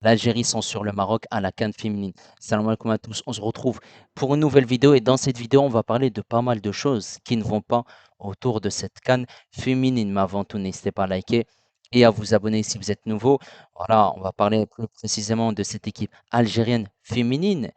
L'Algérie censure le Maroc à la CAN féminine. Salam alaikum à tous, on se retrouve pour une nouvelle vidéo et dans cette vidéo, on va parler de pas mal de choses qui ne vont pas autour de cette CAN féminine. Mais avant tout, n'hésitez pas à liker et à vous abonner si vous êtes nouveau. Voilà, on va parler plus précisément de cette équipe algérienne féminine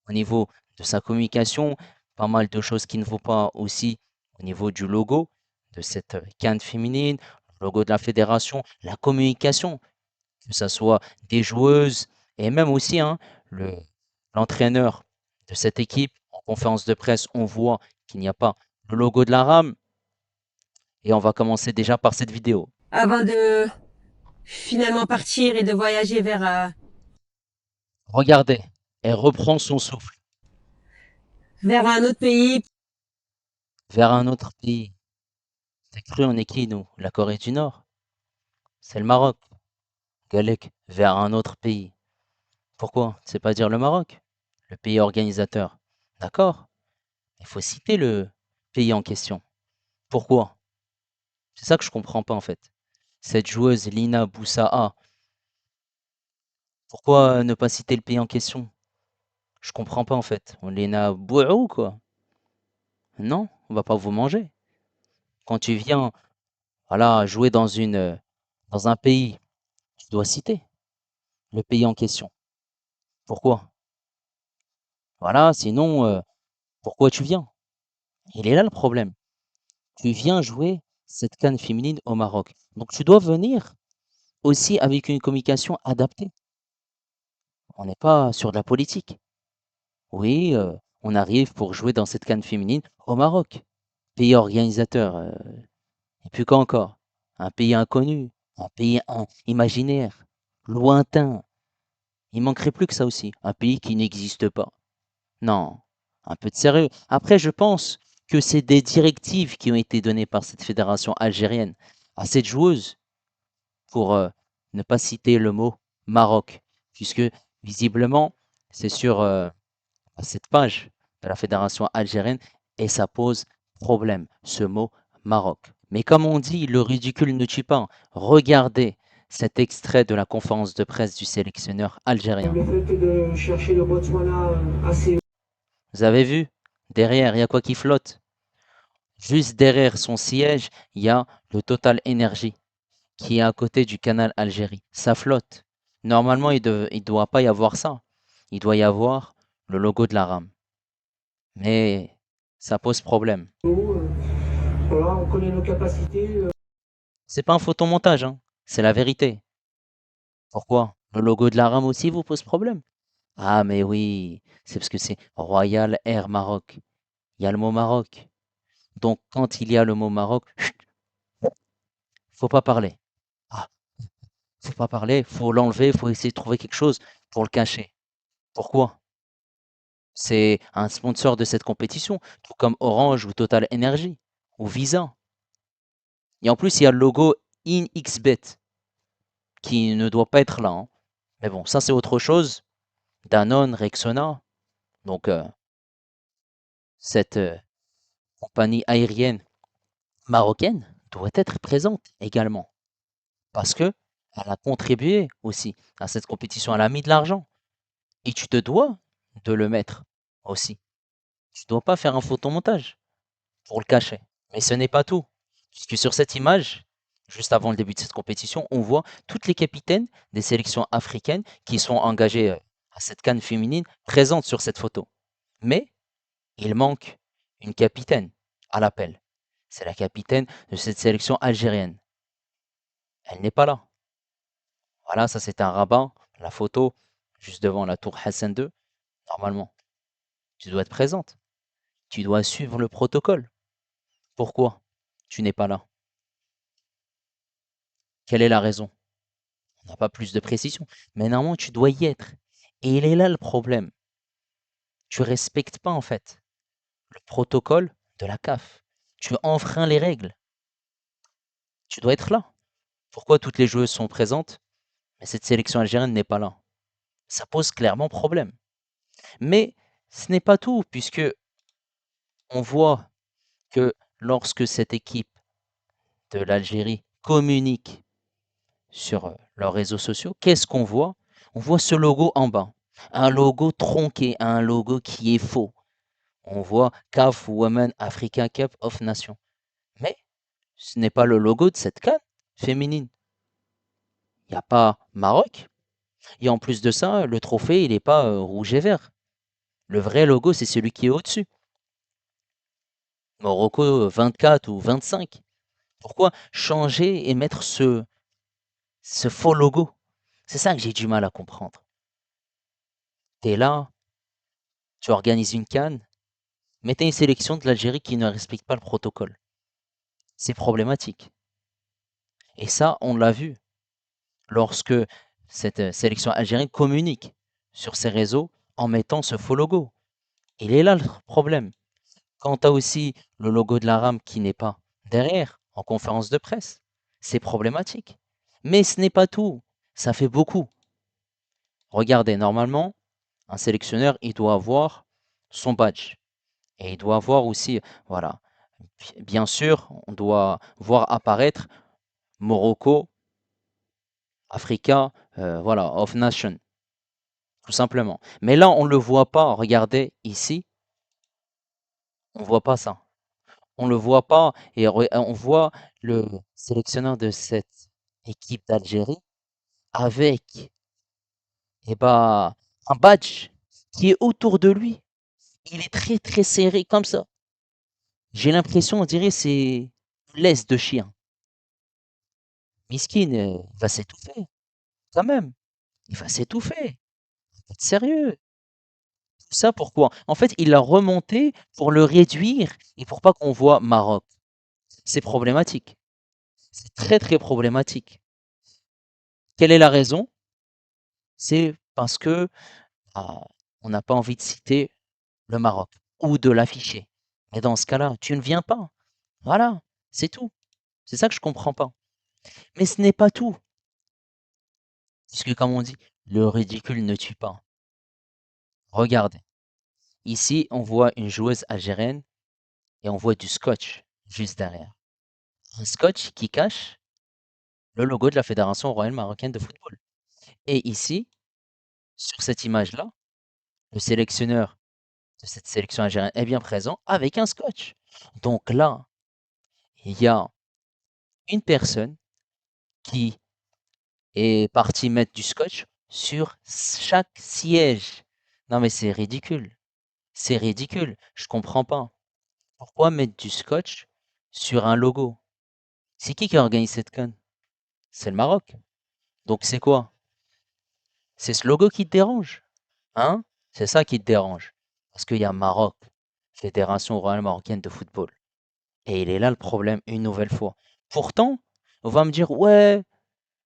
au niveau de sa communication, pas mal de choses qui ne vont pas aussi au niveau du logo de cette CAN féminine, le logo de la fédération, la communication que ça soit des joueuses et même aussi hein, le, l'entraîneur de cette équipe. En conférence de presse, on voit qu'il n'y a pas le logo de la rame et on va commencer déjà par cette vidéo. Avant de finalement partir et de voyager Regardez, elle reprend son souffle vers un autre pays. vers un autre pays. T'as cru on est qui nous? La Corée du Nord? C'est le Maroc. Galek, vers un autre pays. Pourquoi? C'est pas dire le Maroc, le pays organisateur. D'accord? Il faut citer le pays en question. Pourquoi? C'est ça que je comprends pas en fait. Cette joueuse Lina Boussaha, pourquoi ne pas citer le pays en question? Je comprends pas en fait. On Lina Bouhou quoi. Non, on va pas vous manger. Quand tu viens, voilà, jouer dans un pays, tu dois citer le pays en question. Pourquoi? Voilà, sinon, pourquoi tu viens? Il est là le problème. Tu viens jouer cette CAN féminine au Maroc. Donc tu dois venir aussi avec une communication adaptée. On n'est pas sur de la politique. Oui, on arrive pour jouer dans cette CAN féminine au Maroc, pays organisateur. Et puis quoi encore? Un pays inconnu, un pays imaginaire, lointain. Il manquerait plus que ça aussi, un pays qui n'existe pas. Non, un peu de sérieux. Après, je pense que c'est des directives qui ont été données par cette fédération algérienne à cette joueuse pour ne pas citer le mot Maroc, puisque visiblement, c'est sur à cette page de la fédération algérienne et ça pose problème, ce mot Maroc. Mais comme on dit, le ridicule ne tue pas. Regardez cet extrait de la conférence de presse du sélectionneur algérien. Le fait de chercher le Botswana assez Vous avez vu? Derrière, il y a quoi qui flotte? Juste derrière son siège, il y a le Total Energy qui est à côté du canal Algérie. Ça flotte. Normalement, il ne doit pas y avoir ça. Il doit y avoir le logo de la rame. Mais ça pose problème. haut. Voilà, on connaît nos capacités. C'est pas un photomontage, hein. C'est la vérité. Pourquoi? Le logo de la rame aussi vous pose problème? Ah, mais oui, c'est parce que c'est Royal Air Maroc. Il y a le mot Maroc. Donc, quand il y a le mot Maroc, chut, faut pas parler. Ah, faut pas parler, faut l'enlever, faut essayer de trouver quelque chose pour le cacher. Pourquoi? C'est un sponsor de cette compétition, tout comme Orange ou Total Energy ou Visa. Et en plus, il y a le logo InXBet qui ne doit pas être là, hein. Mais bon, ça c'est autre chose. Danone, Rexona, donc cette compagnie aérienne marocaine doit être présente également parce que elle a contribué aussi à cette compétition, elle a mis de l'argent et tu te dois de le mettre aussi. Tu ne dois pas faire un photomontage pour le cacher. Mais ce n'est pas tout, puisque sur cette image, juste avant le début de cette compétition, on voit toutes les capitaines des sélections africaines qui sont engagées à cette CAN féminine présentes sur cette photo. Mais il manque une capitaine à l'appel. C'est la capitaine de cette sélection algérienne. Elle n'est pas là. Voilà, ça c'est un rabat, la photo, juste devant la tour Hassan II. Normalement, tu dois être présente. Tu dois suivre le protocole. Pourquoi tu n'es pas là? Quelle est la raison? On n'a pas plus de précision. Mais normalement, tu dois y être. Et il est là le problème. Tu respectes pas en fait le protocole de la CAF. Tu enfreins les règles. Tu dois être là. Pourquoi toutes les joueuses sont présentes, mais cette sélection algérienne n'est pas là? Ça pose clairement problème. Mais ce n'est pas tout, puisque on voit que lorsque cette équipe de l'Algérie communique sur leurs réseaux sociaux, qu'est-ce qu'on voit? on voit ce logo en bas. Un logo tronqué, un logo qui est faux. On voit CAF Women Africa Cup of Nations. Mais ce n'est pas le logo de cette CAN féminine. Il n'y a pas Maroc. Et en plus de ça, le trophée, il n'est pas rouge et vert. Le vrai logo, c'est celui qui est au-dessus. Morocco 24 ou 25. Pourquoi changer et mettre ce faux logo? C'est ça que j'ai du mal à comprendre. Tu es là, tu organises une CAN, mais tu as une sélection de l'Algérie qui ne respecte pas le protocole. C'est problématique. Et ça, on l'a vu lorsque cette sélection algérienne communique sur ses réseaux en mettant ce faux logo. Il est là le problème. Quand tu as aussi le logo de la RAM qui n'est pas derrière, en conférence de presse, c'est problématique. Mais ce n'est pas tout. Ça fait beaucoup. Regardez, normalement, un sélectionneur, il doit avoir son badge. Et il doit avoir aussi, voilà, bien sûr, on doit voir apparaître Morocco, Africa, voilà, of Nation, tout simplement. Mais là, on ne le voit pas. Regardez ici, on ne voit pas ça. On le voit pas et on voit le sélectionneur de cette équipe d'Algérie avec un badge qui est autour de lui. Il est très très serré comme ça. J'ai l'impression, on dirait, c'est une laisse de chien. Miskin, il va s'étouffer, quand même. Il va s'étouffer. Faut être sérieux. Tout ça pourquoi? En fait, il l'a remonté pour le réduire et pour pas qu'on voit Maroc. C'est problématique. C'est très très problématique. Quelle est la raison? C'est parce que on n'a pas envie de citer le Maroc ou de l'afficher. Mais dans ce cas-là, tu ne viens pas. Voilà, c'est tout. C'est ça que je comprends pas. Mais ce n'est pas tout. Puisque comme on dit, le ridicule ne tue pas. Regardez. Ici, on voit une joueuse algérienne et on voit du scotch juste derrière. Un scotch qui cache le logo de la Fédération royale marocaine de football. Et ici, sur cette image-là, le sélectionneur de cette sélection algérienne est bien présent avec un scotch. Donc là, il y a une personne qui est partie mettre du scotch sur chaque siège. Non mais c'est ridicule. C'est ridicule. Je comprends pas. Pourquoi mettre du scotch sur un logo? C'est qui organise cette conne? C'est le Maroc. Donc c'est quoi? C'est ce logo qui te dérange? Hein? C'est ça qui te dérange. Parce qu'il y a Maroc, Fédération royale marocaine de football. Et il est là le problème une nouvelle fois. Pourtant, on va me dire, ouais,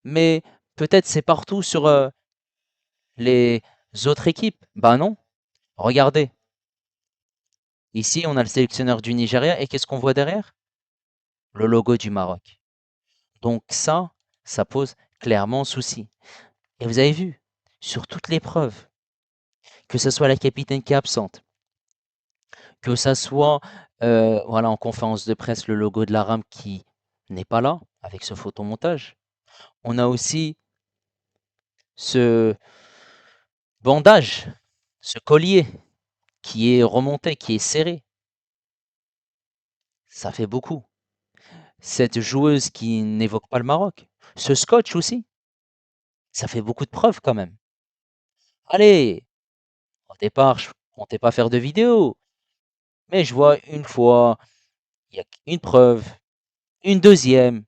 mais peut-être c'est partout sur les autres équipes. Bah non. Regardez. Ici, on a le sélectionneur du Nigeria et qu'est-ce qu'on voit derrière? Le logo du Maroc. Donc ça pose clairement souci. Et vous avez vu, sur toute l'épreuve, que ce soit la capitaine qui est absente, que ça soit voilà, en conférence de presse le logo de la RAM qui n'est pas là, avec ce photomontage. On a aussi ce bandage, ce collier qui est remonté, qui est serré. Ça fait beaucoup. Cette joueuse qui n'évoque pas le Maroc. Ce scotch aussi. Ça fait beaucoup de preuves quand même. Allez, au départ, je comptais pas faire de vidéo. Mais je vois une fois, il y a une preuve, une deuxième.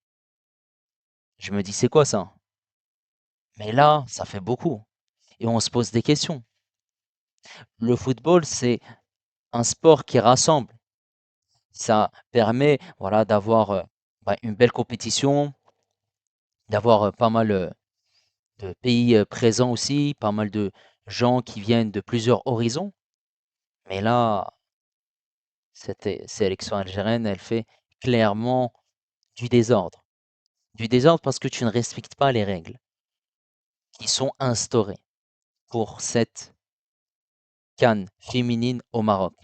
Je me dis, c'est quoi ça? Mais là, ça fait beaucoup. Et on se pose des questions. Le football, c'est un sport qui rassemble. Ça permet, voilà, d'avoir une belle compétition, d'avoir pas mal de pays présents aussi, pas mal de gens qui viennent de plusieurs horizons. Mais là, cette sélection algérienne, elle fait clairement du désordre. Du désordre parce que tu ne respectes pas les règles qui sont instaurées pour cette CAN féminine au Maroc.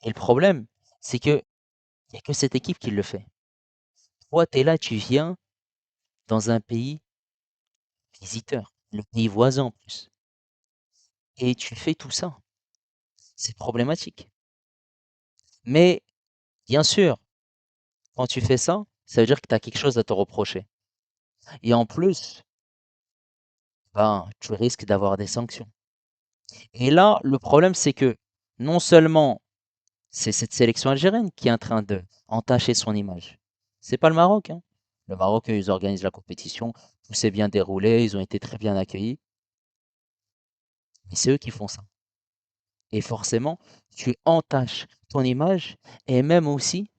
Et le problème, c'est que il n'y a que cette équipe qui le fait. Toi, tu es là, tu viens dans un pays visiteur. le pays voisin en plus. Et tu fais tout ça. C'est problématique. Mais bien sûr, quand tu fais ça, ça veut dire que tu as quelque chose à te reprocher. Et en plus, ben, tu risques d'avoir des sanctions. Et là, le problème, c'est que non seulement c'est cette sélection algérienne qui est en train de entacher son image. C'est pas le Maroc, hein. Le Maroc, eux, ils organisent la compétition, tout s'est bien déroulé, ils ont été très bien accueillis, mais c'est eux qui font ça. Et forcément, tu entaches ton image et même aussi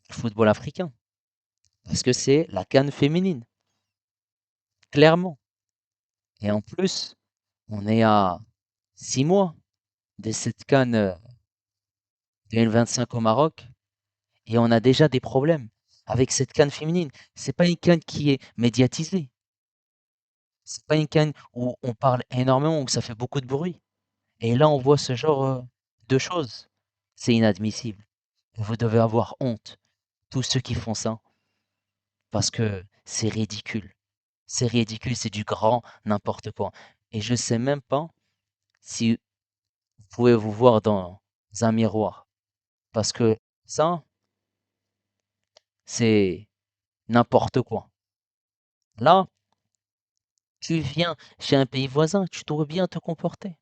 le football africain, parce que c'est la CAN féminine, clairement. Et en plus, on est à 6 mois de cette CAN 2025 au Maroc et on a déjà des problèmes avec cette CAN féminine. C'est pas une CAN qui est médiatisée. C'est pas une CAN où on parle énormément, où ça fait beaucoup de bruit. Et là, on voit ce genre de choses. C'est inadmissible. Vous devez avoir honte, tous ceux qui font ça, parce que c'est ridicule. C'est ridicule, c'est du grand n'importe quoi. Et je sais même pas si vous pouvez vous voir dans un miroir, parce que ça, c'est n'importe quoi. Là, tu viens chez un pays voisin, tu dois bien te comporter.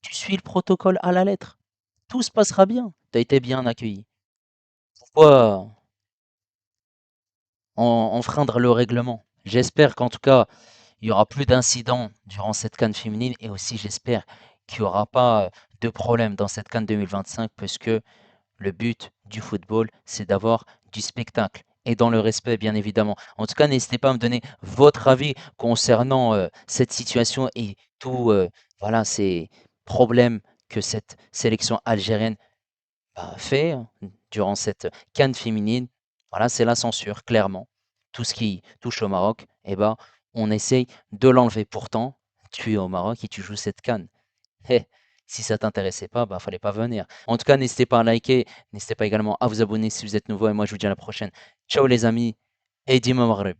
Tu suis le protocole à la lettre. Tout se passera bien. Tu as été bien accueilli. Pourquoi enfreindre le règlement? J'espère qu'en tout cas, il y aura plus d'incidents durant cette CAN féminine et aussi j'espère qu'il n'y aura pas de problème dans cette CAN 2025 parce que le but du football, c'est d'avoir du spectacle et dans le respect, bien évidemment. En tout cas, n'hésitez pas à me donner votre avis concernant cette situation et tout, voilà, ces problèmes que cette sélection algérienne fait hein, durant cette CAN féminine. Voilà, c'est la censure, clairement. Tout ce qui touche au Maroc, eh ben, on essaye de l'enlever. Pourtant, tu es au Maroc et tu joues cette CAN. Eh, si ça t'intéressait pas, bah fallait pas venir. En tout cas, n'hésitez pas à liker, n'hésitez pas également à vous abonner si vous êtes nouveau et moi je vous dis à la prochaine. Ciao les amis et Dima Maghreb.